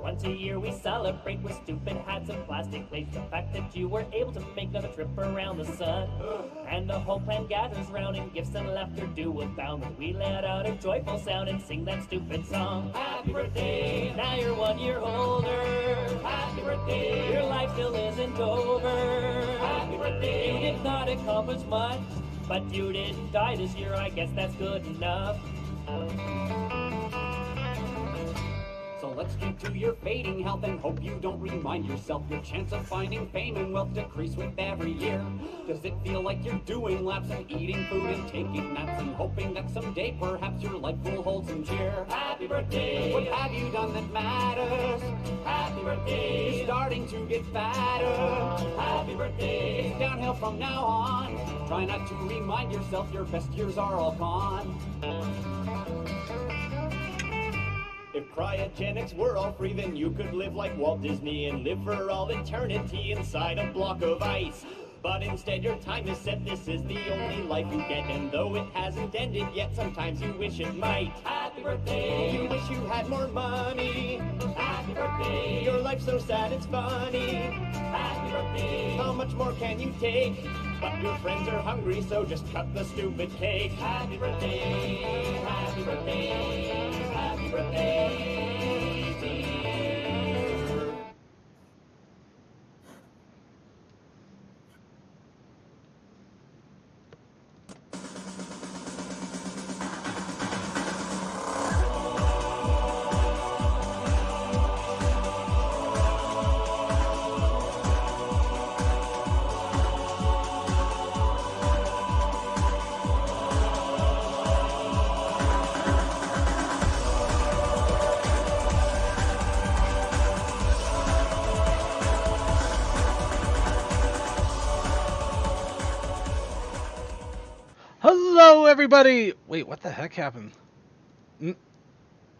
Once a year we celebrate with stupid hats and plastic plates. The fact that you were able to make another trip around the sun. And the whole clan gathers round and gifts and laughter do abound when we let out a joyful sound and sing that stupid song. Happy birthday, now you're 1 year older. Happy birthday, your life still isn't over. Happy birthday, you did not accomplish much, but you didn't die this year, I guess that's good enough. So let's drink to your fading health and hope you don't remind yourself your chance of finding fame and wealth decrease with every year. Does it feel like you're doing laps and eating food and taking naps and hoping that someday perhaps your life will hold some cheer? Happy birthday! What have you done that matters? Happy birthday! You're starting to get fatter. Happy birthday! It's downhill from now on. Try not to remind yourself your best years are all gone. If cryogenics were all free, then you could live like Walt Disney and live for all eternity inside a block of ice. But instead your time is set, this is the only life you get, and though it hasn't ended yet, sometimes you wish it might. Happy birthday! You wish you had more money. Happy birthday! Your life's so sad it's funny. Happy birthday! How much more can you take? But your friends are hungry, so just cut the stupid cake. Happy birthday! Happy birthday! Happy birthday, dear. Hello, everybody! Wait, what the heck happened?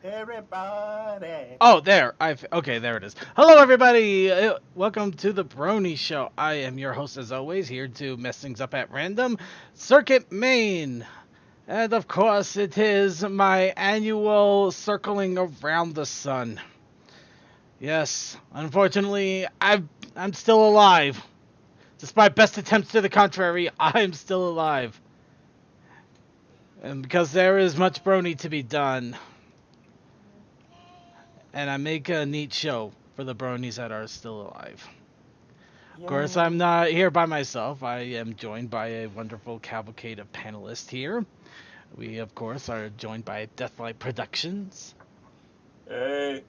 Everybody. Oh, there. Okay, there it is. Hello, everybody! Welcome to the Brony Show. I am your host, as always, here to mess things up at random. Circuit Main. And, of course, it is my annual circling around the sun. Yes, unfortunately, I'm still alive. Despite best attempts to the contrary, I'm still alive. And because there is much brony to be done. And I make a neat show for the bronies that are still alive. Of course, I'm not here by myself. I am joined by a wonderful cavalcade of panelists here. We, of course, are joined by Deathlight Productions. Hey.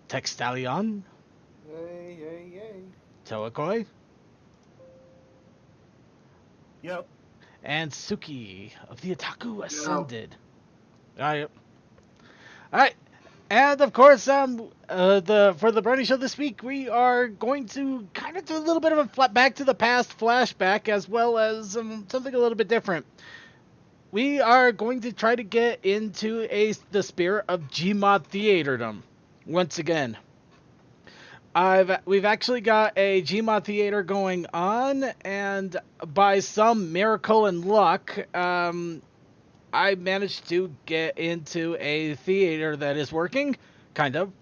Textalion. Hey, hey, hey. Toakoi. Yep. And Suki of the Otaku Ascended. Alright. And of course, for the Brony Show this week, we are going to kind of do a little bit of a back to the past flashback, as well as something a little bit different. We are going to try to get into the spirit of Gmod theaterdom once again. We've actually got a Gmod theater going on, and by some miracle and luck, I managed to get into a theater that is working, kind of.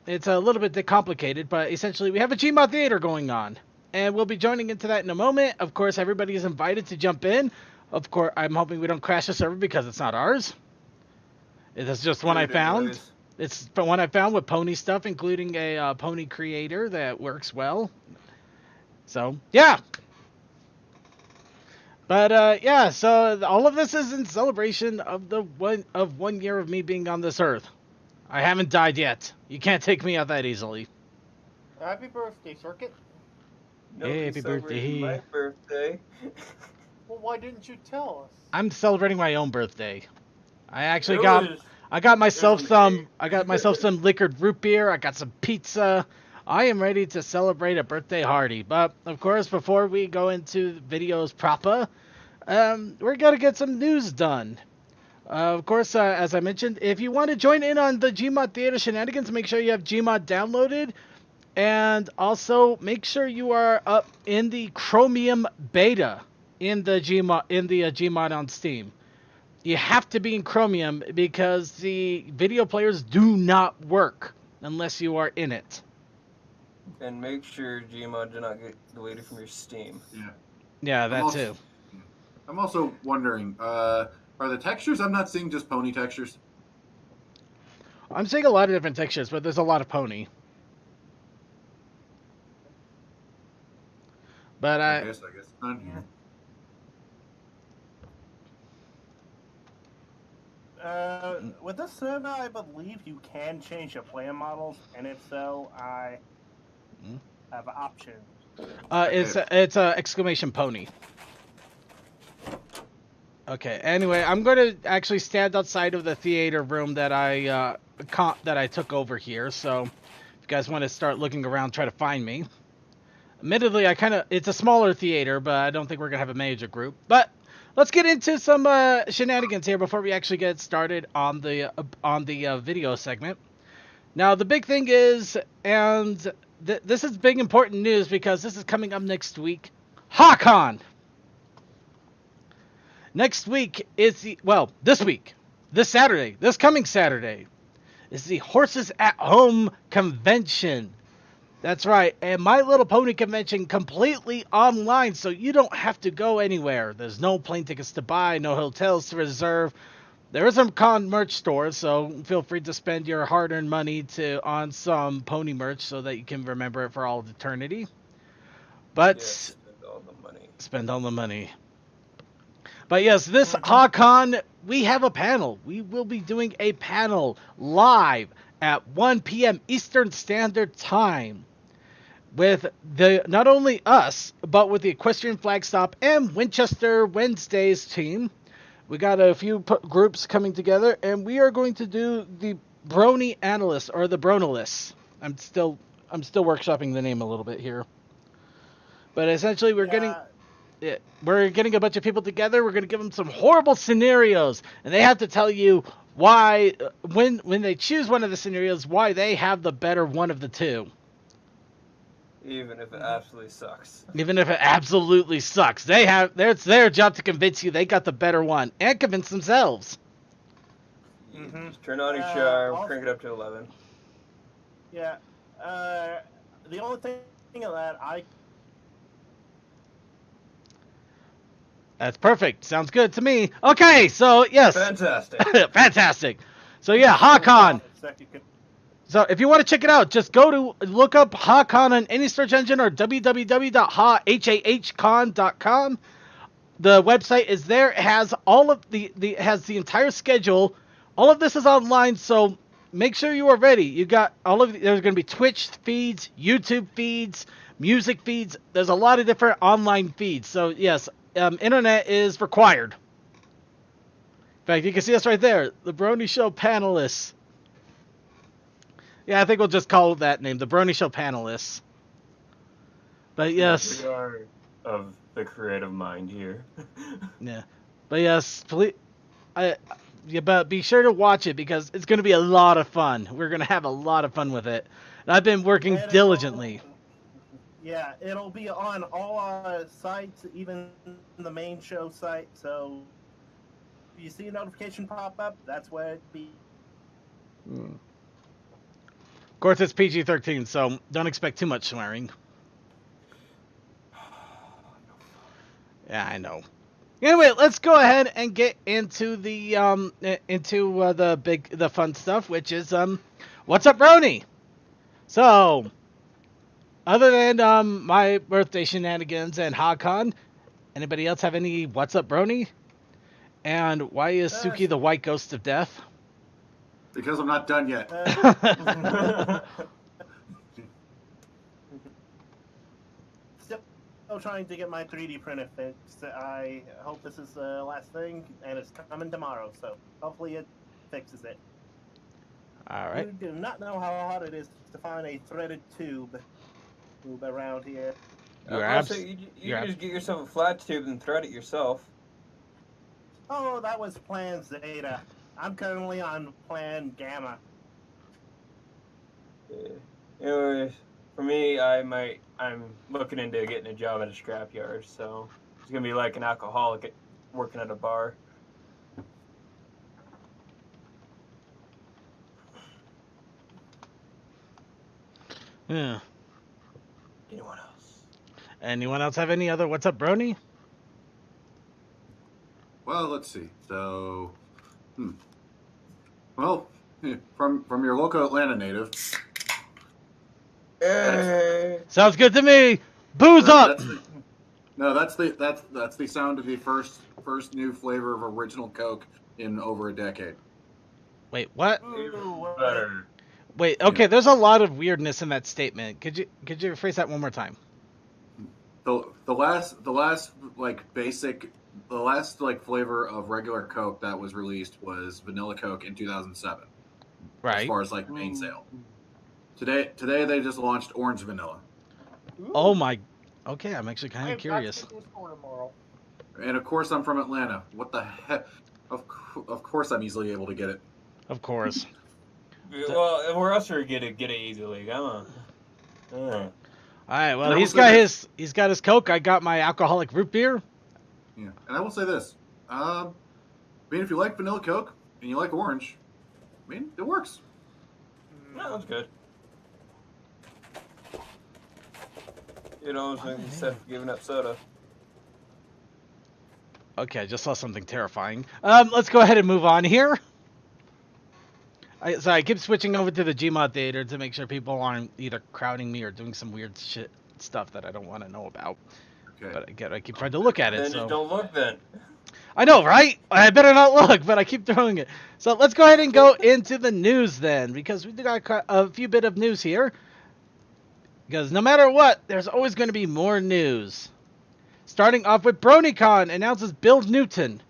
It's a little bit complicated, but essentially we have a Gmod theater going on, and we'll be joining into that in a moment. Of course, everybody is invited to jump in. Of course, I'm hoping we don't crash the server because it's not ours. It is just one I found. It's one I found with pony stuff, including a pony creator that works well. So, yeah. But, yeah, so all of this is in celebration of the 1 year of me being on this earth. I haven't died yet. You can't take me out that easily. Happy birthday, Circuit. Happy birthday. My birthday. Well, why didn't you tell us? I'm celebrating my own birthday. I actually It I got myself was some liquored root beer. I got some pizza. I am ready to celebrate a birthday party. But of course, before we go into videos proper, we're gonna get some news done. Of course, as I mentioned, if you want to join in on the Gmod Theater shenanigans, make sure you have Gmod downloaded, and also make sure you are up in the Chromium beta in the Gmod on Steam. You have to be in Chromium because the video players do not work unless you are in it. And make sure Gmod do not get deleted from your Steam. Yeah. Yeah, that also, too. I'm also wondering, are the textures? I'm not seeing just pony textures. I'm seeing a lot of different textures, but there's a lot of pony. But I guess it's not here. With this server, I believe you can change your player models, and if so, I have an option. It's a exclamation pony. Okay. Anyway, I'm going to actually stand outside of the theater room that I took over here. So, if you guys want to start looking around, try to find me. Admittedly, it's a smaller theater, but I don't think we're gonna have a major group. But let's get into some shenanigans here before we actually get started on the video segment. Now, the big thing is, and this is big important news because this is coming up next week, HawkCon. Next week is this coming Saturday, is the Horses at Home convention. That's right, and My Little Pony convention completely online, so you don't have to go anywhere. There's no plane tickets to buy, no hotels to reserve. There is a con merch store, so feel free to spend your hard-earned money on some pony merch so that you can remember it for all of eternity. But spend all the money. Spend all the money. But yes, this HawkCon, we have a panel. We will be doing a panel live at 1 p.m. Eastern Standard Time with not only us, but with the Equestrian Flagstop and Winchester Wednesdays team. We got a few groups coming together, and we are going to do the Brony Analyst, or the Bronalist. I'm still workshopping the name a little bit here. But essentially, we're getting a bunch of people together. We're going to give them some horrible scenarios, and they have to tell you why, when they choose one of the scenarios, why they have the better one of the two. Even if it absolutely sucks. Even if it absolutely sucks. It's their job to convince you they got the better one, and convince themselves. Just turn on your charm, crank it up to 11. Yeah. The only thing that That's perfect. Sounds good to me. Okay, so yes. Fantastic. Fantastic. So yeah, HawkCon. So if you want to check it out, just look up HawkCon on any search engine or www.hahcon.com. The website is there. It has has the entire schedule. All of this is online, so make sure you are ready. You got there's going to be Twitch feeds, YouTube feeds, music feeds. There's a lot of different online feeds. So yes, internet is required. In fact, you can see us right there, the Brony Show panelists. Yeah, I think we'll just call it that name, the Brony Show panelists. But yes, we are of the creative mind here. Yeah, but yes, please, but be sure to watch it because it's going to be a lot of fun. We're going to have a lot of fun with it. And I've been working diligently. It'll be on all our sites, even the main show site. So if you see a notification pop up, that's where it be. Of course, it's PG-13, so don't expect too much swearing. Yeah, I know. Anyway, let's go ahead and get into the fun stuff, which is what's up, Brony? So, other than my birthday shenanigans and HawkCon, anybody else have any what's up, Brony? And why is Suki the white ghost of death? Because I'm not done yet. Still trying to get my 3D printer fixed. I hope this is the last thing, and it's coming tomorrow, so hopefully it fixes it. Alright. You do not know how hard it is to find a threaded tube around here. You just get yourself a flat tube and thread it yourself. Oh, that was Plan Zeta. I'm currently on Plan Gamma. Yeah. Anyways, for me, I'm looking into getting a job at a scrapyard, so it's gonna be like an alcoholic working at a bar. Yeah. Anyone else? Anyone else have any other What's Up Brony? Well, let's see. So, well, from your local Atlanta native. Sounds good to me. Booze up. That's the sound of the first new flavor of original Coke in over a decade. Wait, what? Better. Wait, okay, Yeah. there's a lot of weirdness in that statement. Could you rephrase that one more time? The last flavor of regular Coke that was released was vanilla Coke in 2007. Right. As far as like main sale. Today they just launched orange vanilla. Oh my. Okay, I'm actually kind of curious. Tomorrow. And of course I'm from Atlanta. What the heck? Of course I'm easily able to get it. Of course. Well, where else are you gonna get it easily? Come on. All right. Well, And he's got his Coke. I got my alcoholic root beer. Yeah, and I will say this. I mean, if you like vanilla Coke and you like orange, I mean, it works. No, that's good. You know, instead of giving up soda. Okay, I just saw something terrifying. Let's go ahead and move on here. I keep switching over to the Gmod theater to make sure people aren't either crowding me or doing some weird stuff that I don't want to know about. Okay. But again, I keep trying to look at it. Then So just don't look then. I know, right? I better not look, but I keep throwing it. So let's go ahead and go into the news then, because we got a few bit of news here. Because no matter what, there's always going to be more news. Starting off with BronyCon announces Bill Newton.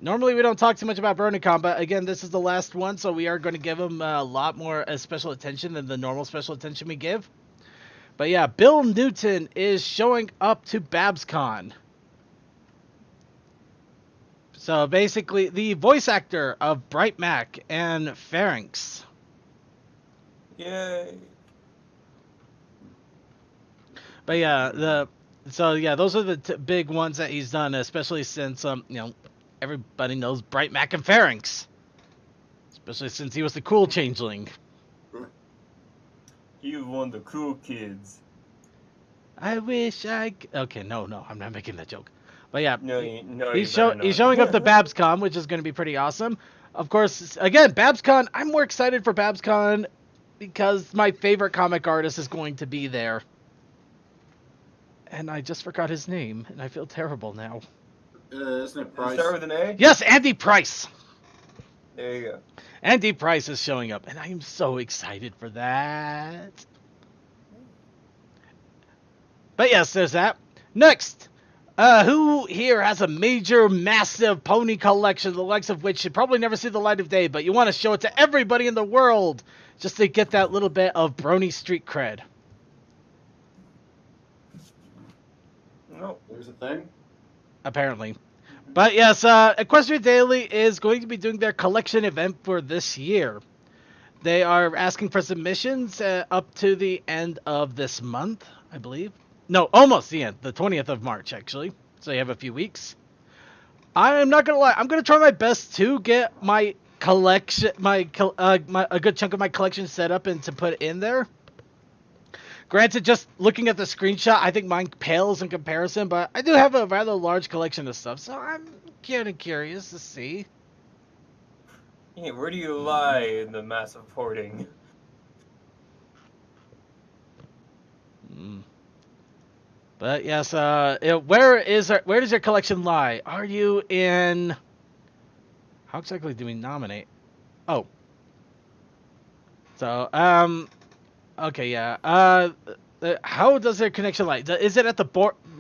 Normally we don't talk too much about BronyCon, but again, this is the last one, so we are going to give him a lot more special attention than the normal special attention we give. But yeah, Bill Newton is showing up to BabsCon. So basically, the voice actor of Bright Mac and Pharynx. Yay. But yeah, those are the big ones that he's done, especially since everybody knows Bright Mac and Pharynx. Especially since he was the cool changeling. You one of the cool kids. I wish okay, no, I'm not making that joke. But yeah, he's not. showing up to BabsCon, which is going to be pretty awesome. Of course, again, BabsCon, I'm more excited for BabsCon because my favorite comic artist is going to be there. And I just forgot his name, and I feel terrible now. Isn't it Price? Start with an A? Yes, Andy Price. There you go. Andy Price is showing up, and I am so excited for that. But yes, there's that. Next, who here has a major, massive pony collection, the likes of which should probably never see the light of day, but you want to show it to everybody in the world just to get that little bit of Brony street cred? No. There's a thing. Apparently. But yes, Equestria Daily is going to be doing their collection event for this year. They are asking for submissions up to the end of this month, I believe. No, almost the end, the 20th of March, actually. So you have a few weeks. I'm not going to lie, I'm going to try my best to get my collection, a good chunk of my collection set up and to put in there. Granted, just looking at the screenshot, I think mine pales in comparison, but I do have a rather large collection of stuff, so I'm kind of curious to see. Yeah, where do you lie in the massive hoarding? But yes, where does your collection lie? Are you in? How exactly do we nominate? Oh. So okay, yeah. How does their connection lie? Is it at the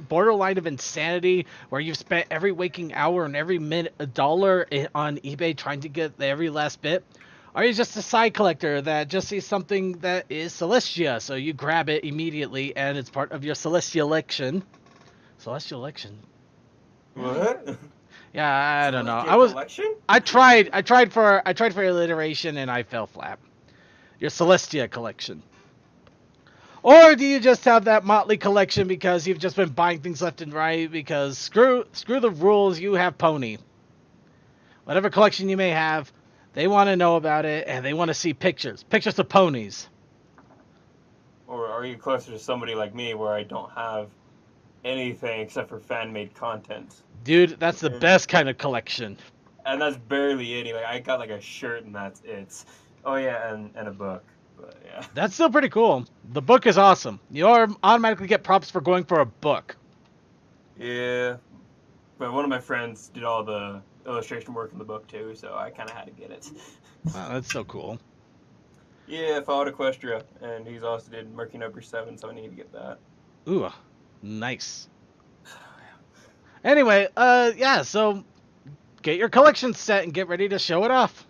borderline of insanity, where you've spent every waking hour and every minute $1 on eBay trying to get every last bit? Are you just a side collector that just sees something that is Celestia, so you grab it immediately and it's part of your Celestialection? Celestialection? What? Yeah, I don't know. Collection? I tried for alliteration and I fell flat. Your Celestia collection. Or do you just have that motley collection because you've just been buying things left and right because screw the rules, you have pony. Whatever collection you may have, they want to know about it and they want to see pictures of ponies. or are you closer to somebody like me where I don't have anything except for fan-made content? Dude, that's the best kind of collection. And that's barely any. Like, I got like a shirt and that's it. Oh yeah, and a book. But yeah. That's still pretty cool. The book is awesome. You automatically get props for going for a book. Yeah. But one of my friends did all the illustration work in the book too, so I kind of had to get it. Wow, that's so cool. Yeah, I followed Equestria, and he's also did Murky Number 7, so I need to get that. Ooh, nice. Anyway, yeah, so get your collection set and get ready to show it off.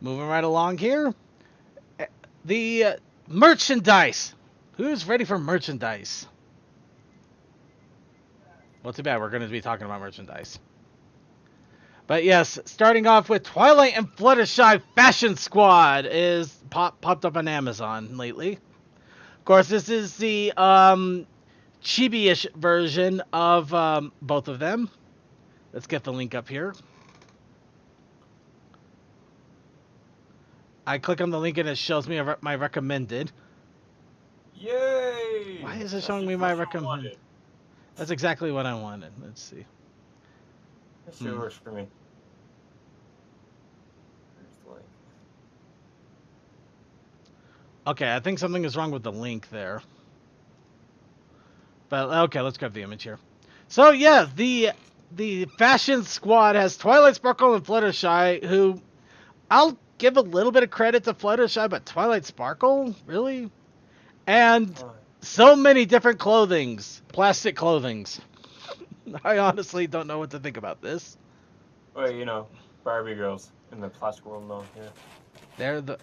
Moving right along here. The merchandise. Who's ready for merchandise? Well, too bad we're going to be talking about merchandise. But yes, starting off with Twilight and Fluttershy Fashion Squad is popped up on Amazon lately. Of course, this is the chibi-ish version of both of them. Let's get the link up here. I click on the link and it shows me my recommended. Yay! Why is it showing me my recommended? That's exactly what I wanted. Let's see. That sure works for me. Okay, I think something is wrong with the link there. But okay, let's grab the image here. So yeah, the Fashion Squad has Twilight Sparkle and Fluttershy, who I'll give a little bit of credit to Fluttershy, but Twilight Sparkle, really? And so many different clothings, plastic clothings. I honestly don't know what to think about this. Well, you know, Barbie girls in the plastic world, no, yeah.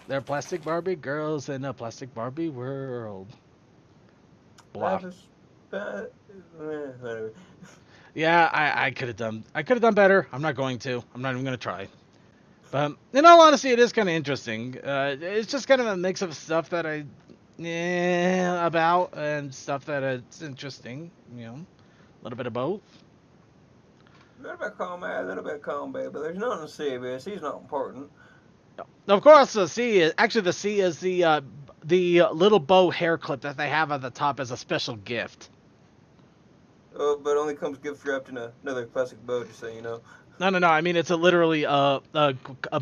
They're plastic Barbie girls in a plastic Barbie world. Blah. Yeah, I could have done better. I'm not going to. I'm not even going to try. But in all honesty, it is kind of interesting. It's just kind of a mix of stuff that about and stuff that it's interesting. You know, a little bit of both. A little bit calm, a little bit calm, baby. There's nothing serious. He's not important. Of course, the C is the little bow hair clip that they have at the top as a special gift. Oh, but only comes gift wrapped in another plastic bow, just so you know. No. I mean, it's literally a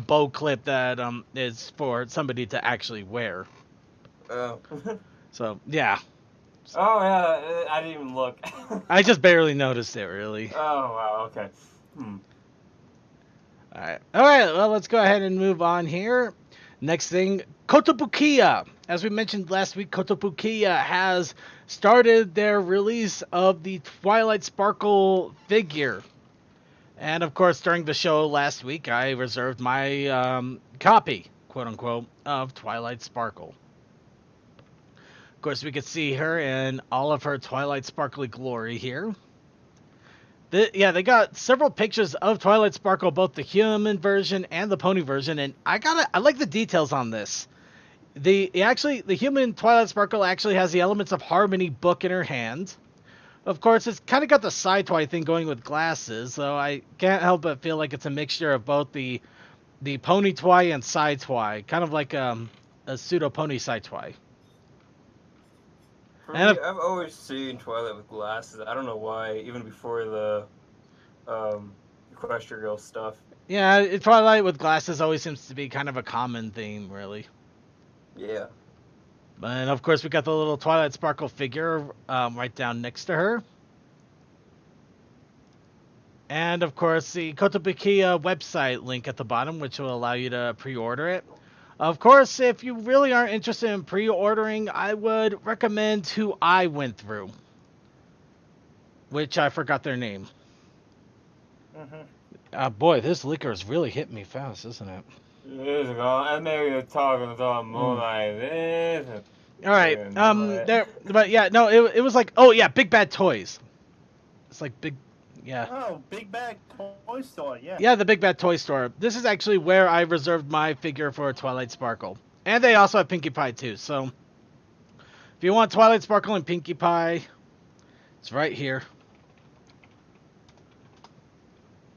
bow clip that is for somebody to actually wear. Oh. So yeah. Oh yeah, I didn't even look. I just barely noticed it, really. Oh wow. Okay. All right. Well, let's go ahead and move on here. Next thing, Kotobukiya. As we mentioned last week, Kotobukiya has started their release of the Twilight Sparkle figure. And of course, during the show last week, I reserved my copy, quote unquote, of Twilight Sparkle. Of course, we could see her in all of her Twilight Sparkly glory here. They got several pictures of Twilight Sparkle, both the human version and the pony version, and I like the details on this. The human Twilight Sparkle actually has the Elements of Harmony book in her hand. Of course, it's kind of got the side-twi thing going with glasses, so I can't help but feel like it's a mixture of both the pony twi and side twi, kind of like a pseudo pony side twi. For me, I've always seen Twilight with glasses. I don't know why, even before the Equestria Girl stuff. Yeah, Twilight with glasses always seems to be kind of a common theme, really. Yeah. And of course, we got the little Twilight Sparkle figure right down next to her. And of course, the Kotobukiya website link at the bottom, which will allow you to pre-order it. Of course, if you really aren't interested in pre-ordering, I would recommend who I went through. Which I forgot their name. Boy, this liquor is really hitting me fast, isn't it? And maybe you're talking more like this. Alright, but yeah, no, it was like, oh yeah, Big Bad Toys. It's like big, yeah. Oh, Big Bad Toy Store, yeah. Yeah, the Big Bad Toy Store. This is actually where I reserved my figure for Twilight Sparkle. And they also have Pinkie Pie too, so if you want Twilight Sparkle and Pinkie Pie, it's right here.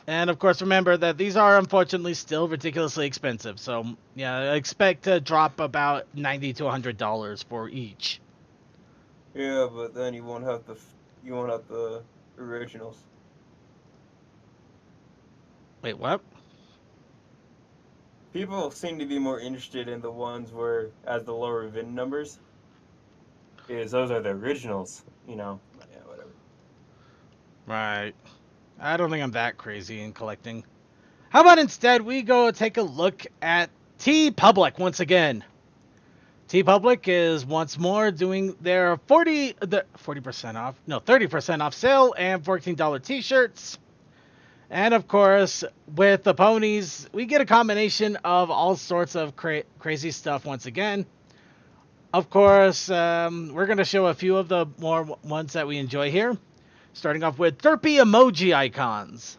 And of course, remember that these are unfortunately still ridiculously expensive. So yeah, I expect to drop about $90 to $100 for each. Yeah, but then you won't have the originals. Wait, what? People seem to be more interested in the ones where, as the lower VIN numbers, is those are the originals, you know. Yeah, whatever. Right. I don't think I'm that crazy in collecting. How about instead we go take a look at TeePublic once again. TeePublic is once more doing their 40% off, no, 30% off sale and $14 t-shirts. And of course, with the ponies, we get a combination of all sorts of crazy stuff once again. Of course, we're going to show a few of the more ones that we enjoy here. Starting off with derpy emoji icons.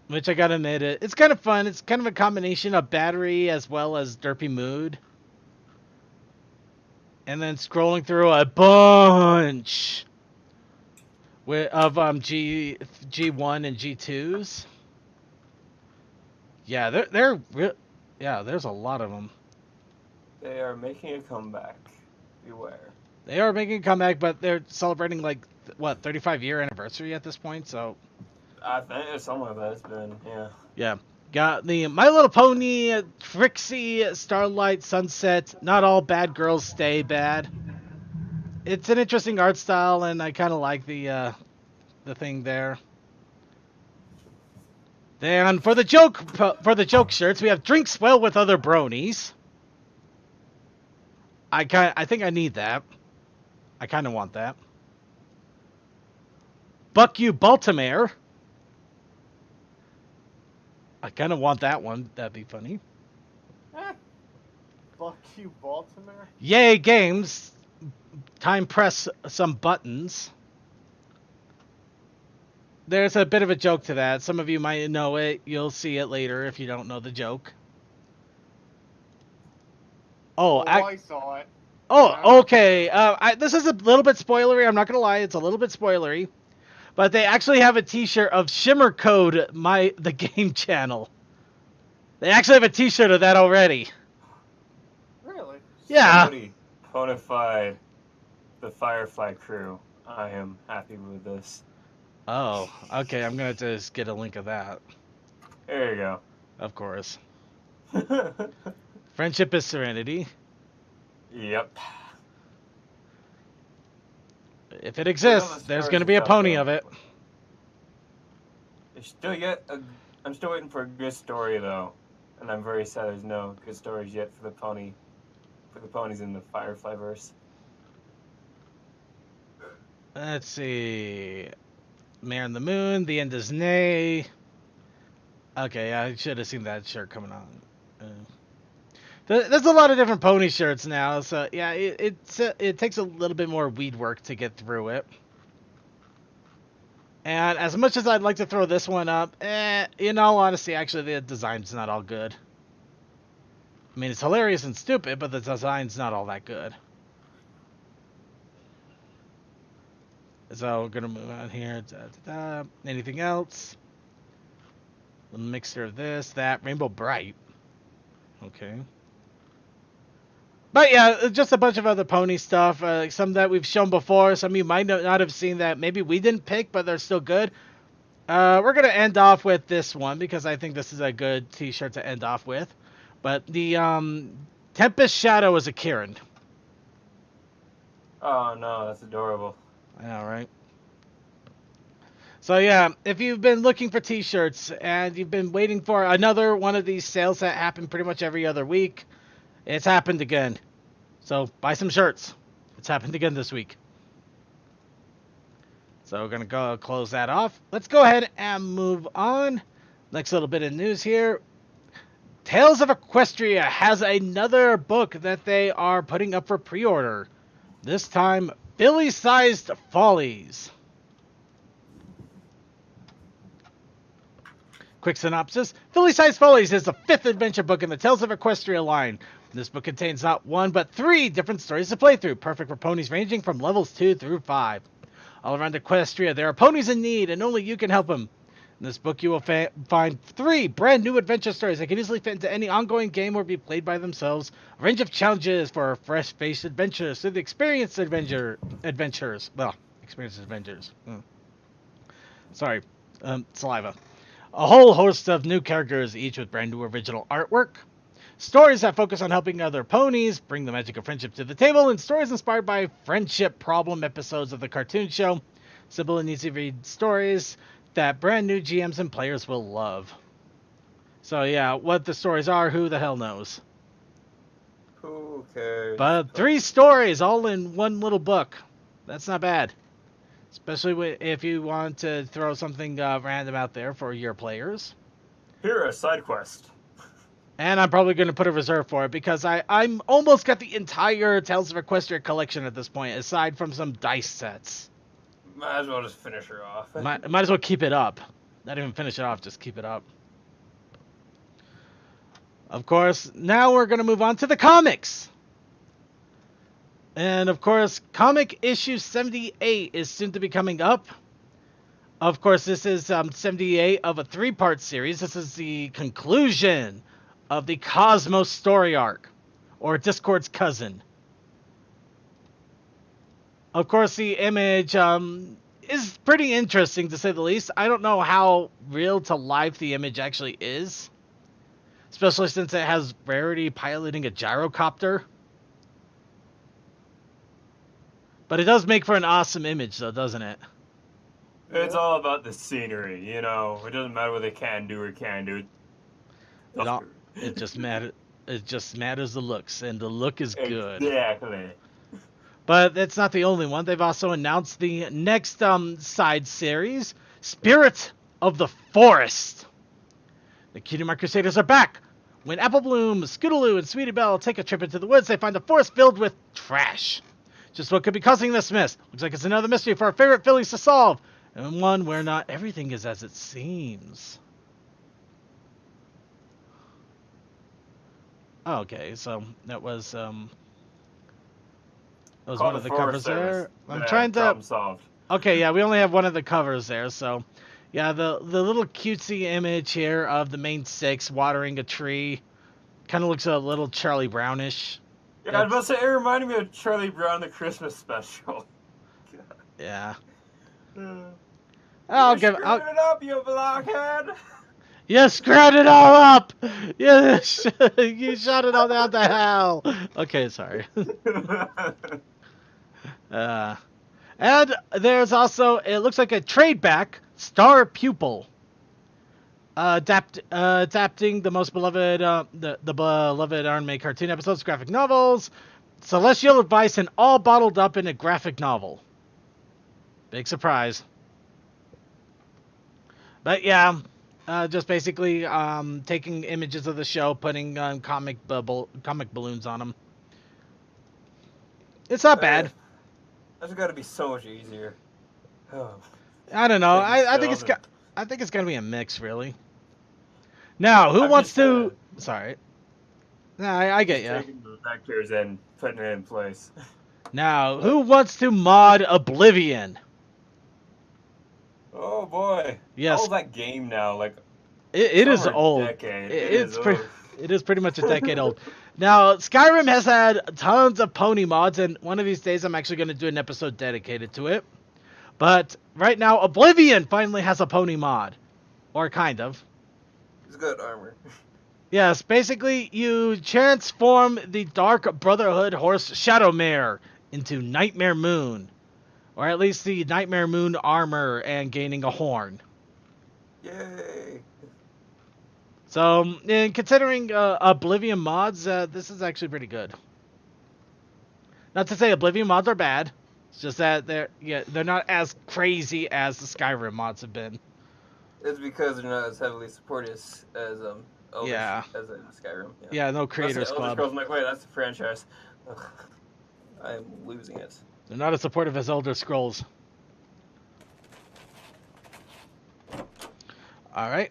Which I gotta admit, it's kind of fun. It's kind of a combination of battery as well as derpy mood. And then scrolling through a bunch of G1 and G2s. Yeah, there's a lot of them. They are making a comeback. Beware. They are making a comeback, but they're celebrating like what 35-year anniversary at this point. So I think it's something like that. It's been yeah. Got the My Little Pony, Trixie, Starlight, Sunset. Not all bad girls stay bad. It's an interesting art style, and I kind of like the thing there. Then for the joke shirts, we have Drinks Well with Other Bronies. I think I need that. I kind of want that. Buck You Baltimore. I kind of want that one. That'd be funny. Fuck you, Baltimore. Yay Games. Time press some buttons. There's a bit of a joke to that. Some of you might know it. You'll see it later if you don't know the joke. I saw it. Oh, okay. This is a little bit spoilery. I'm not going to lie. It's a little bit spoilery. But they actually have a t-shirt of Shimmer Code, the game channel. They actually have a t-shirt of that already. Really? Yeah. Somebody ponified the Firefly crew. I am happy with this. Oh, okay. I'm going to just get a link of that. There you go. Of course. Friendship is serenity. Yep. If it exists, there's going to be a pony of it. I'm still waiting for a good story though, and I'm very sad there's no good stories yet for the ponies in the Firefly verse. Let's see. Mare in the Moon, The End is Nay. Okay, I should have seen that shirt coming on. There's a lot of different pony shirts now, so yeah, it takes a little bit more weed work to get through it. And as much as I'd like to throw this one up, in all honesty, actually the design's not all good. I mean, it's hilarious and stupid, but the design's not all that good. So we're gonna move on here. Anything else? A mixture of this, that, Rainbow Bright. Okay. But yeah, just a bunch of other pony stuff. Some that we've shown before. Some of you might not have seen that maybe we didn't pick, but they're still good. We're going to end off with this one because I think this is a good t-shirt to end off with. But the Tempest Shadow is a Kieran. Oh no, that's adorable. I know, right? So yeah, if you've been looking for t-shirts and you've been waiting for another one of these sales that happen pretty much every other week, it's happened again. So buy some shirts. It's happened again this week. So we're going to go close that off. Let's go ahead and move on. Next little bit of news here. Tales of Equestria has another book that they are putting up for pre-order. This time, Billy-Sized Follies. Quick synopsis. Billy-Sized Follies is the 5th adventure book in the Tales of Equestria line. This book contains not one, but 3 different stories to play through, perfect for ponies ranging from levels 2 through 5. All around Equestria, there are ponies in need, and only you can help them. In this book, you will find 3 brand new adventure stories that can easily fit into any ongoing game or be played by themselves. A range of challenges for fresh-faced adventurers through the experienced adventures. Well, experienced adventures. Sorry, saliva. A whole host of new characters, each with brand new original artwork. Stories that focus on helping other ponies, bring the magic of friendship to the table, and stories inspired by friendship problem episodes of the cartoon show. Simple and easy to read stories that brand new GMs and players will love. So yeah, what the stories are, who the hell knows? Who cares? But 3 stories all in one little book. That's not bad. Especially if you want to throw something random out there for your players. Here, a side quest. And I'm probably going to put a reserve for it because I'm almost got the entire Tales of Equestria collection at this point, aside from some dice sets. Might as well just finish her off. Might as well keep it up. Not even finish it off, just keep it up. Of course, now we're going to move on to the comics. And of course, comic issue 78 is soon to be coming up. Of course, this is 78 of a 3-part series. This is the conclusion of the Cosmos story arc, or Discord's cousin. Of course, the image is pretty interesting, to say the least. I don't know how real to life the image actually is, especially since it has Rarity piloting a gyrocopter. But it does make for an awesome image, though, doesn't it? It's all about the scenery, you know. It doesn't matter what they can do or can't do. It just matters the looks, and the look is good. Exactly. But that's not the only one. They've also announced the next side series, Spirit of the Forest. The Cutie Mark Crusaders are back. When Apple Bloom, Scootaloo, and Sweetie Belle take a trip into the woods, they find a forest filled with trash. Just what could be causing this mess? Looks like it's another mystery for our favorite fillies to solve, and one where not everything is as it seems. Okay, so that was one of the covers there. I'm trying to. Solved. Okay, yeah, we only have one of the covers there, so yeah, the little cutesy image here of the main 6 watering a tree, kind of looks a little Charlie Brownish. Yeah, I was about to say, it reminded me of Charlie Brown, the Christmas special. Yeah. I'll give it up, you blockhead. You screwed it all up. You shot it all down to hell. Okay, sorry. And there's also, it looks like a trade back, Star Pupil. Adapting the most beloved, the beloved anime cartoon episodes, graphic novels, celestial advice, and all bottled up in a graphic novel. Big surprise. But yeah, just basically taking images of the show, putting comic balloons on them. It's not bad. That's got to be so much easier. Oh. I don't know. I think it's gonna be a mix, really. Now, who wants to? Sorry. No, I get you. Taking the vectors and putting it in place. Now, who wants to mod Oblivion? Oh boy. Yes. How old is that game now? Like it is old. It is pretty much a decade old. Now, Skyrim has had tons of pony mods, and one of these days I'm actually going to do an episode dedicated to it. But right now, Oblivion finally has a pony mod. Or kind of. It's good armor. Yes, basically, you transform the Dark Brotherhood horse Shadowmare into Nightmare Moon. Or at least the Nightmare Moon armor and gaining a horn. Yay! So, in considering Oblivion mods, this is actually pretty good. Not to say Oblivion mods are bad. It's just that they're not as crazy as the Skyrim mods have been. It's because they're not as heavily supported as Elder, yeah. as in Skyrim. Yeah, no Creators Club. Scrolls, I'm like, wait, that's the franchise. Ugh. I am losing it. They're not as supportive as Elder Scrolls. All right.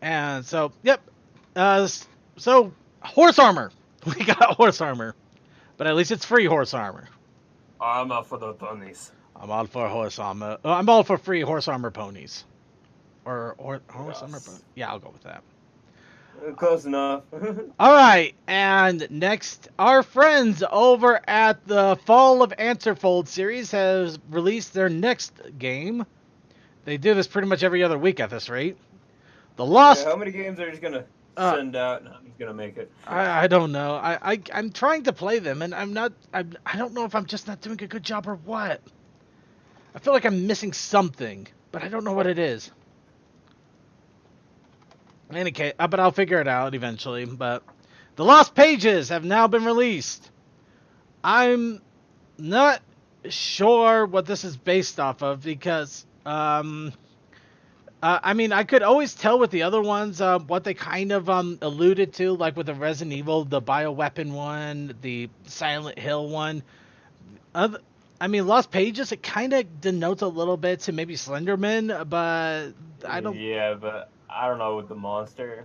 And so, yep. So, horse armor. We got horse armor. But at least it's free horse armor. I'm up for the ponies. I'm all for horse armor. I'm all for free horse armor ponies. or Yes. summer. Yeah, I'll go with that. Close enough. All right, and next, our friends over at the Fall of Answerfold series has released their next game. They do this pretty much every other week at this rate. The Lost. Yeah, how many games are you just gonna send out and who's gonna make it? I don't know. I'm trying to play them, and I don't know if I'm just not doing a good job or what. I feel like I'm missing something, but I don't know what it is. In any case, but I'll figure it out eventually. But the Lost Pages have now been released. I'm not sure what this is based off of because, I mean, I could always tell with the other ones what they kind of alluded to, like with the Resident Evil, the bioweapon one, the Silent Hill one. I mean, Lost Pages, it kind of denotes a little bit to maybe Slenderman, but I don't... Yeah, but I don't know with the monster.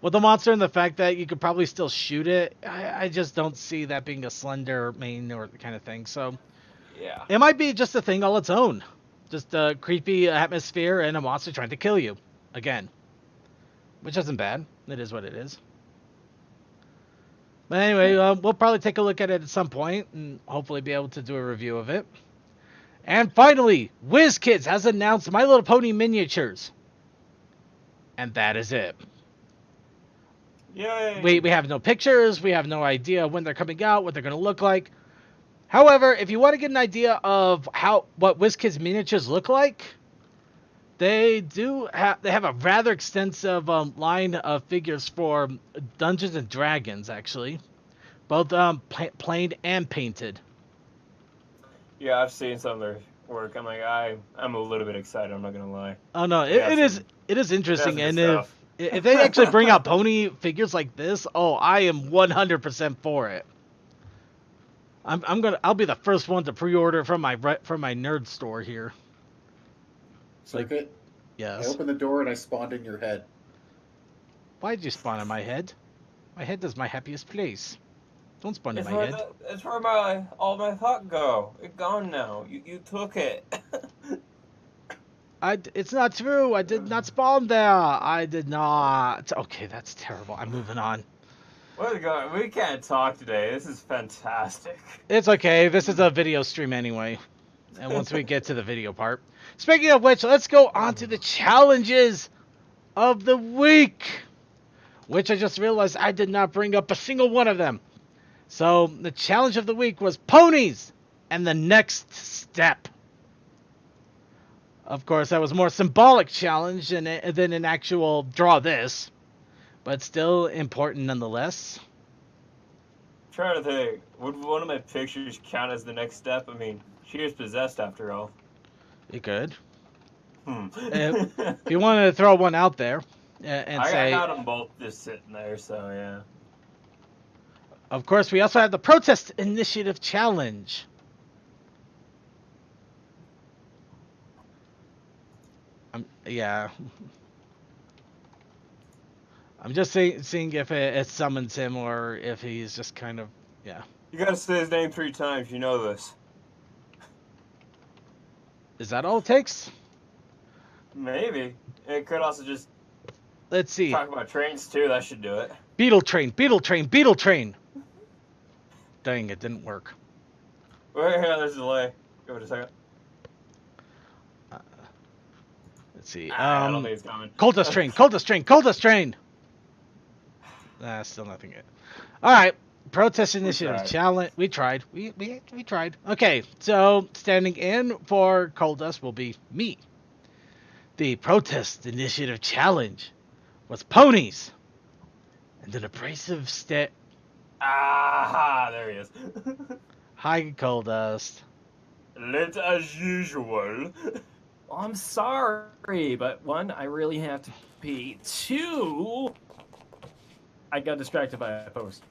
Well, the monster and the fact that you could probably still shoot it, I just don't see that being a Slender main or kind of thing. So, Yeah. it might be just a thing all its own. Just a creepy atmosphere and a monster trying to kill you. Again. Which isn't bad. It is what it is. But anyway, we'll probably take a look at it at some point and hopefully be able to do a review of it. And finally, WizKids has announced My Little Pony Miniatures. And that is it. Yay! We have no pictures. We have no idea when they're coming out, what they're going to look like. However, if you want to get an idea of what WizKids Miniatures look like, they have a rather extensive line of figures for Dungeons and Dragons, actually, both plain and painted. Yeah, I've seen some of their work. I'm like, I'm a little bit excited. I'm not gonna lie. Oh no, it is interesting, and stuff. if they actually bring out pony figures like this, oh, I am 100% for it. I'll be the first one to pre-order from my nerd store here. Circuit? Yes. I opened the door and I spawned in your head. Why'd you spawn in my head? My head is my happiest place. Don't spawn in my head. It's where all my thought go. It's gone now. You took it. It's not true. I did not spawn there. I did not. Okay, that's terrible. I'm moving on. Where's it going? We can't talk today. This is fantastic. It's okay. This is a video stream anyway. And once we get to the video part. Speaking of which, let's go on to the challenges of the week. Which I just realized I did not bring up a single one of them. So, the challenge of the week was ponies and the next step. Of course, that was a more symbolic challenge than an actual draw this. But still important nonetheless. I'm trying to think, would one of my pictures count as the next step? I mean, she is possessed after all. You could. If you wanted to throw one out there and say... I got them both just sitting there, so yeah. Of course, we also have the Protest Initiative Challenge. Yeah. I'm just seeing if it summons him or if he's just kind of, yeah. You gotta say his name 3 times, you know this. Is that all it takes? Maybe. It could also just... Let's see. Talk about trains too, that should do it. Beetle train, beetle train, beetle train. Dang, it didn't work. Wait, here, there's a delay. Give it a second. Let's see. I don't think it's coming. Coldest train, coldest train, coldest train. Still nothing yet. All right. Protest Initiative Challenge. We tried. We tried. Okay, so standing in for Coldust will be me. The Protest Initiative Challenge was ponies and an abrasive step. Ah, there he is. Hi, Coldust. Late as usual. Well, I'm sorry, but 1, I really have to pee. 2, I got distracted by a post.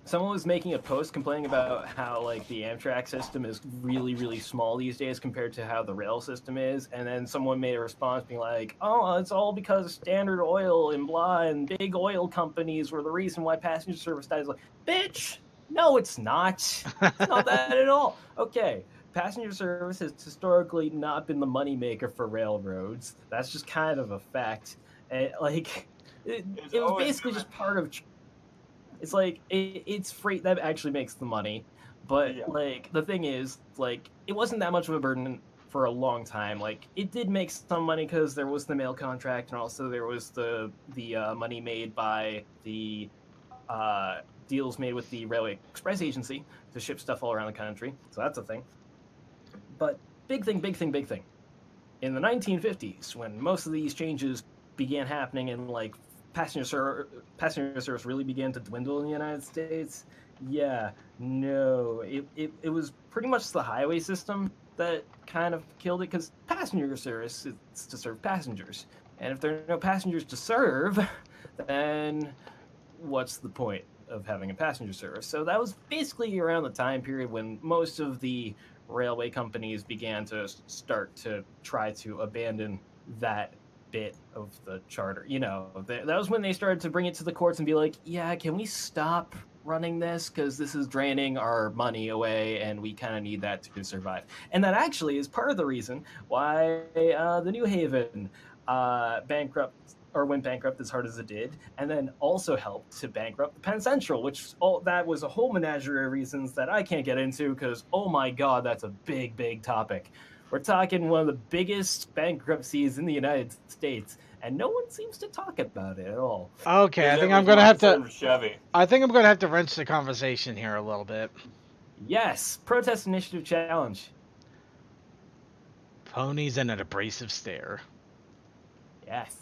Someone was making a post complaining about how, like, the Amtrak system is really, really small these days compared to how the rail system is, and then someone made a response being like, oh, it's all because of Standard Oil and blah, and big oil companies were the reason why passenger service dies. Like, bitch! No, it's not. It's not that at all. Okay. passenger service has historically not been the moneymaker for railroads. That's just kind of a fact. And, like, it was basically just part of. It's like it's freight that actually makes the money, but like the thing is, like, it wasn't that much of a burden for a long time. Like, it did make some money because there was the mail contract, and also there was the money made by the deals made with the Railway Express Agency to ship stuff all around the country. So that's a thing. But big thing. In the 1950s, when most of these changes began happening and like passenger service really began to dwindle in the United States, it was pretty much the highway system that kind of killed it, because passenger service is to serve passengers. And if there are no passengers to serve, then what's the point of having a passenger service? So that was basically around the time period when most of the railway companies began to start to try to abandon that bit of the charter. You know, that was when they started to bring it to the courts and be like, yeah, can we stop running this, because this is draining our money away and we kind of need that to survive. And that actually is part of the reason why the New Haven went bankrupt as hard as it did, and then also helped to bankrupt the Penn Central, which that was a whole menagerie of reasons that I can't get into, because oh my god, that's a big topic. We're talking one of the biggest bankruptcies in the United States, and no one seems to talk about it at all. Okay, I think I'm gonna have to wrench the conversation here a little bit. Yes, protest initiative challenge. Ponies and an abrasive stare. Yes.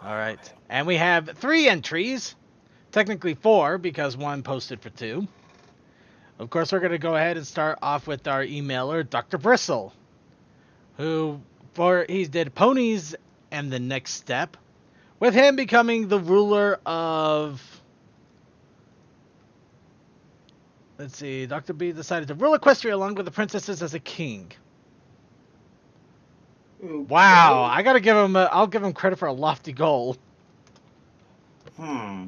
All right, and we have 3 entries, technically 4 because one posted for 2. Of course, we're gonna go ahead and start off with our emailer, Dr. Bristle, who he did ponies and the next step, with him becoming the ruler of. Let's see, Dr. B decided to rule Equestria along with the princesses as a king. Wow, I gotta give him. I'll give him credit for a lofty goal. Hmm.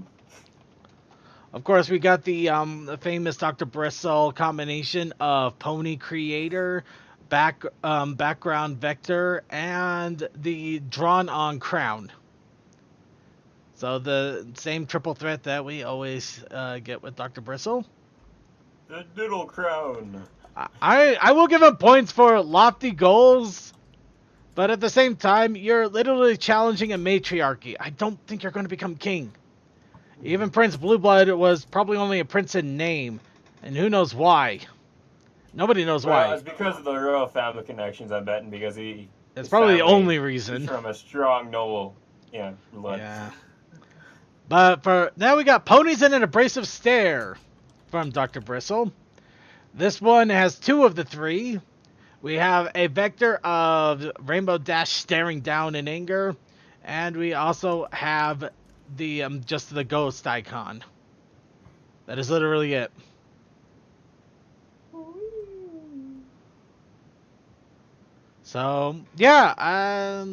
Of course, we got the famous Dr. Bristle combination of pony creator, background vector, and the drawn-on crown. So the same triple threat that we always get with Dr. Bristle. The doodle crown. I will give him points for lofty goals. But at the same time, you're literally challenging a matriarchy. I don't think you're going to become king. Even Prince Blueblood was probably only a prince in name. And who knows why. Nobody knows why. It's because of the royal family connections, I bet, and because That's probably the only reason. He's from a strong, noble, blood. Yeah. But for now we got ponies and an abrasive stare from Dr. Bristle. This one has 2 of the 3. We have a vector of Rainbow Dash staring down in anger, and we also have the just the ghost icon. That is literally it. So yeah,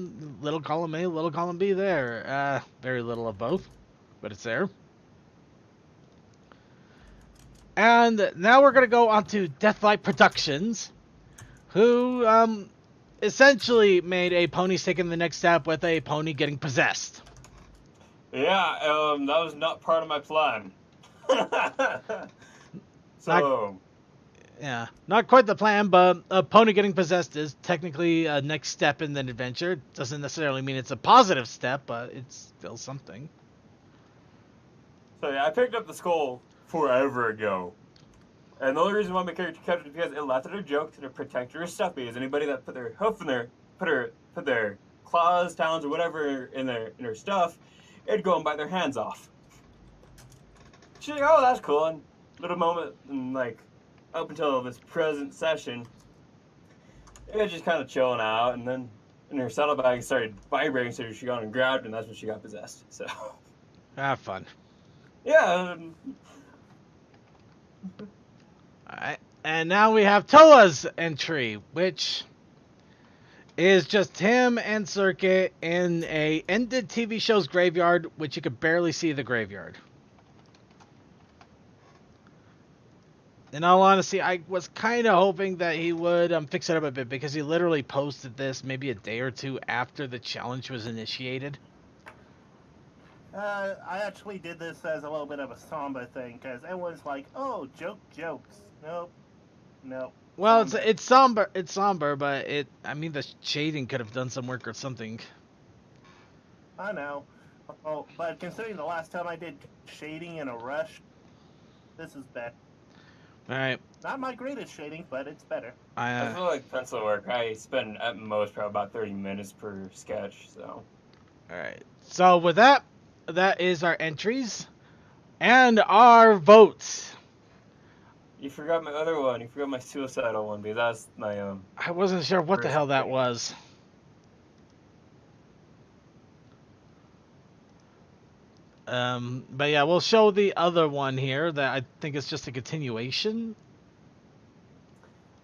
little column A, little column B there. Very little of both, but it's there. And now we're gonna go on to Deathlight Productions, who essentially made a pony taking the next step with a pony getting possessed. Yeah, that was not part of my plan. Not quite the plan, but a pony getting possessed is technically a next step in the adventure. Doesn't necessarily mean it's a positive step, but it's still something. So yeah, I picked up the skull forever ago. And the only reason why my character kept it is because it laughed at her jokes and to protect her stuffy. Is anybody that put their hoof in there, put their claws, talons, or whatever in her stuff, it'd go and bite their hands off. She's like, oh, that's cool. And little moment, and like up until this present session, it was just kind of chilling out, and then in her saddlebag started vibrating, so she got and grabbed, and that's when she got possessed. So. Have fun. Yeah. Alright, and now we have Toa's entry, which is just him and Circuit in a ended TV show's graveyard, which you could barely see the graveyard. In all honesty, I was kind of hoping that he would fix it up a bit because he literally posted this maybe a day or two after the challenge was initiated. I actually did this as a little bit of a Samba thing because everyone's like, "Oh, jokes." Nope. Well, Somber. it's somber. It's somber, but I mean, the shading could have done some work or something. I know. Oh, but considering the last time I did shading in a rush, this is better. All right. Not my greatest shading, but it's better. I feel like pencil work. I spend at most probably about 30 minutes per sketch. So. All right. So with that is our entries and our votes. You forgot my other one. You forgot my suicidal one because that's my I wasn't sure what the hell that was. But yeah, we'll show the other one here that I think is just a continuation.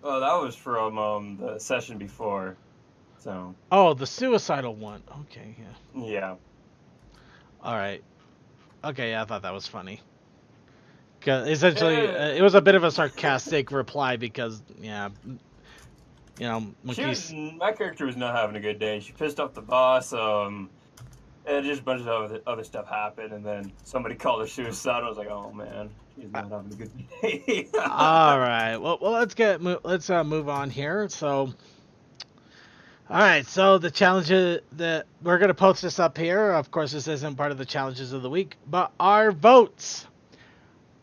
Oh, that was from the session before. So. Oh, the suicidal one. Okay, yeah. Yeah. All right. Okay, yeah, I thought that was funny. 'Cause essentially, it was a bit of a sarcastic reply because, yeah, you know, my character was not having a good day. She pissed off the boss. And just a bunch of other stuff happened, and then somebody called her suicidal. I was like, oh man, she's not having a good day. All right. Well, let's move on here. So. All right, so the challenges that we're going to post this up here. Of course, this isn't part of the challenges of the week, but our votes.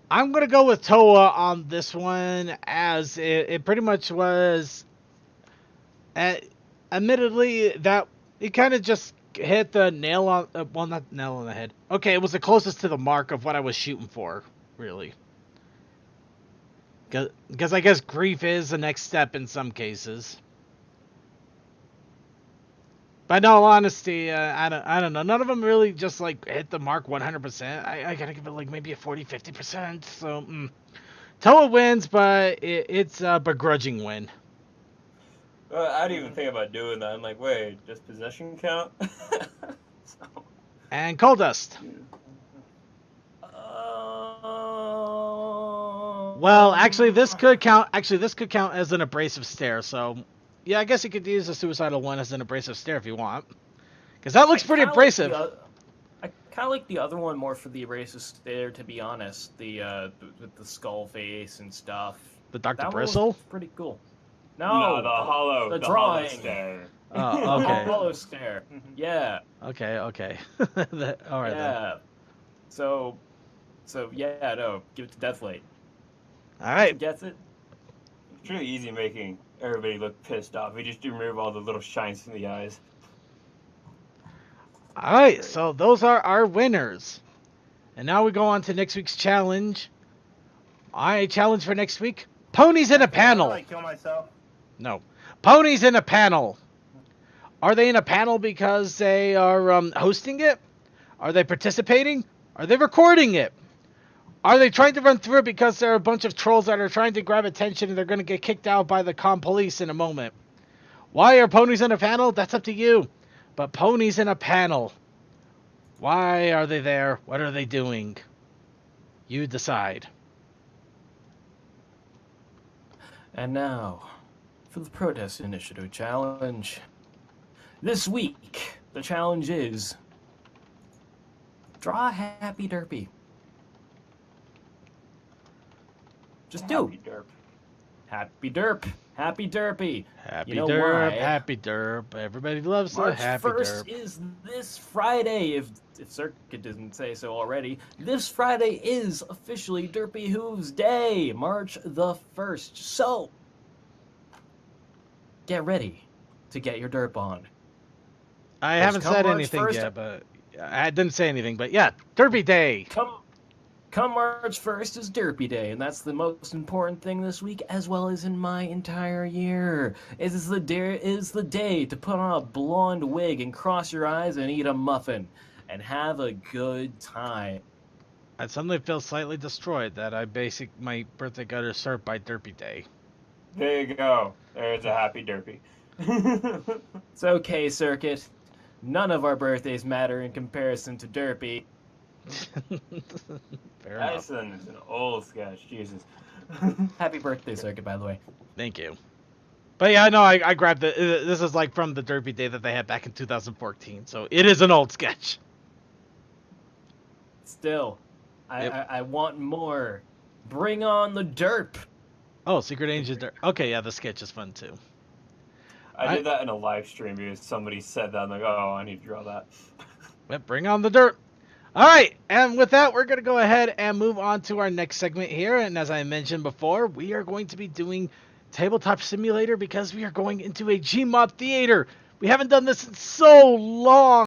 I'm going to go with Toa on this one as it pretty much was, admittedly, that it kind of just hit the nail on, well, not nail on the head. Okay, it was the closest to the mark of what I was shooting for, really. Because I guess grief is the next step in some cases. But in all honesty, I don't know. None of them really just like hit the mark 100%. I gotta give it like maybe a 40-50%. So Toa wins, but it's a begrudging win. I didn't even think about doing that. I'm like, wait, does possession count? So. And Coal Dust. Well, actually, this could count. Actually, this could count as an abrasive stare. So. Yeah, I guess you could use a suicidal one as an abrasive stare if you want. Because that looks pretty abrasive. I kind of like the other one more for the abrasive stare, to be honest. With the skull face and stuff. The Dr. Bristle? Pretty cool. No, the hollow. The drawing. Hollow stare. Oh, okay. The hollow stare. Yeah. Okay. All right, yeah. Then. So, yeah, no, give it to Deathlight. All right. Gets it? It's really easy making everybody look pissed off. We just remove all the little shines from the eyes. Alright, so those are our winners. And now we go on to next week's challenge. Challenge for next week. Ponies in a panel. I kill myself. No. Ponies in a panel. Are they in a panel because they are hosting it? Are they participating? Are they recording it? Are they trying to run through it because there are a bunch of trolls that are trying to grab attention and they're going to get kicked out by the police in a moment? Why are ponies in a panel? That's up to you. But ponies in a panel. Why are they there? What are they doing? You decide. And now, for the Protest Initiative Challenge. This week, the challenge is... draw a happy derpy. Just do. Happy derp. Happy derp. Happy derpy. Happy you know derp. why? Happy derp. Everybody loves a March happy 1st derp. is this Friday, if Circuit didn't say so already. This Friday is officially Derpy Hooves Day, March the 1st. So, get ready to get your derp on. I haven't said anything yet, but I didn't say anything. But yeah, Derpy Day. Come March 1st is Derpy Day, and that's the most important thing this week, as well as in my entire year. It is the day to put on a blonde wig and cross your eyes and eat a muffin and have a good time. I suddenly feel slightly destroyed that my birthday got usurped by Derpy Day. There you go. There's a happy derpy. It's okay, Circuit. None of our birthdays matter in comparison to Derpy. Fair enough. Dyson is an old sketch, Jesus. Happy birthday, Circuit, by the way. Thank you. But yeah, no, I grabbed it. This is like from the Derby Day that they had back in 2014, so it is an old sketch. Still, Yep. I want more. Bring on the derp. Oh, Secret Agent Derby. Okay, yeah, the sketch is fun too. I did that in a live stream because somebody said that. I'm like, oh, I need to draw that. Yep, bring on the dirt. All right, and with that, we're going to go ahead and move on to our next segment here. And as I mentioned before, we are going to be doing Tabletop Simulator because we are going into a Gmod theater. We haven't done this in so long.